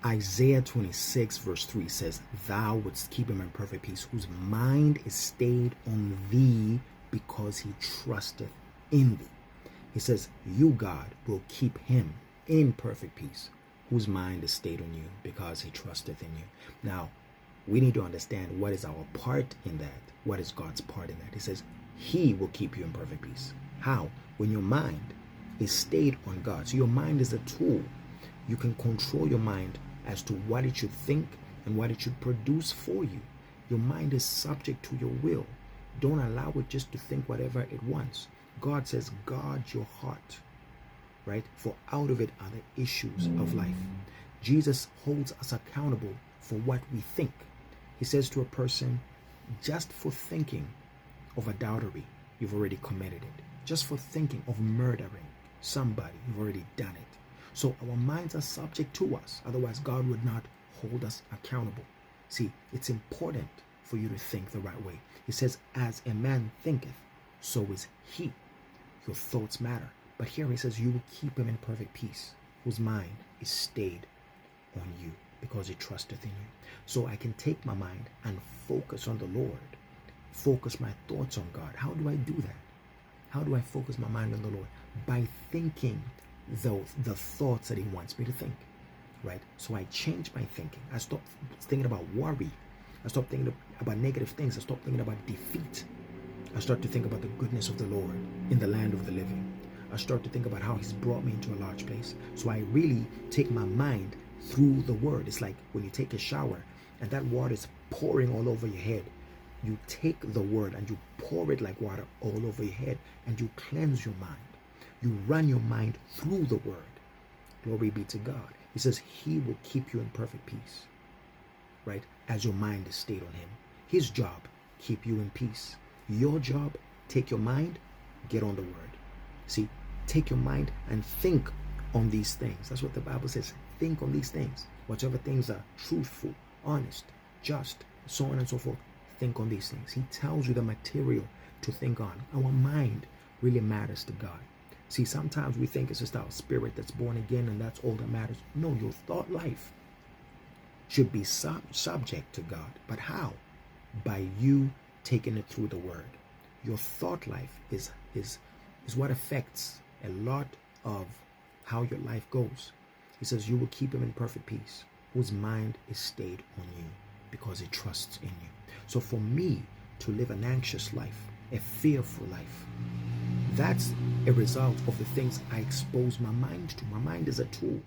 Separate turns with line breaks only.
Isaiah 26 verse 3 says, thou wouldst keep him in perfect peace, whose mind is stayed on thee, because he trusteth in thee. He says, you, God, will keep him in perfect peace, whose mind is stayed on you, because he trusteth in you. Now, we need to understand what is our part in that. What is God's part in that? He says, he will keep you in perfect peace. How? When your mind is stayed on God. So your mind is a tool. You can control your mind as to what it should think and what it should produce for you. Your mind is subject to your will. Don't allow it just to think whatever it wants. God says, guard your heart, right? For out of it are the issues of life. Jesus holds us accountable for what we think. He says to a person, just for thinking of adultery, you've already committed it. Just for thinking of murdering somebody, you've already done it. So our minds are subject to us. Otherwise, God would not hold us accountable. See, it's important for you to think the right way. He says, as a man thinketh, so is he. Your thoughts matter. But here he says, you will keep him in perfect peace, whose mind is stayed on you, because he trusteth in you. So I can take my mind and focus on the Lord. Focus my thoughts on God. How do I do that? How do I focus my mind on the Lord? By thinking the thoughts that he wants me to think, right? So I change my thinking. I stop thinking about worry. I stop thinking about negative things. I stop thinking about defeat. I start to think about the goodness of the Lord in the land of the living. I start to think about how he's brought me into a large place. So I really take my mind through the word. It's like when you take a shower and that water is pouring all over your head. You take the word and you pour it like water all over your head, and you cleanse your mind. You run your mind through the word. Glory be to God. He says he will keep you in perfect peace, right? As your mind is stayed on him. His job, keep you in peace. Your job, take your mind, get on the word. See, take your mind and think on these things. That's what the Bible says. Think on these things. Whatever things are truthful, honest, just, so on and so forth. Think on these things. He tells you the material to think on. Our mind really matters to God. See, sometimes we think it's just our spirit that's born again and that's all that matters. No, your thought life should be subject to God. But how? By you taking it through the word. Your thought life is what affects a lot of how your life goes. He says you will keep him in perfect peace, whose mind is stayed on you, because he trusts in you. So for me to live an anxious life, a fearful life, that's a result of the things I expose my mind to. My mind is a tool.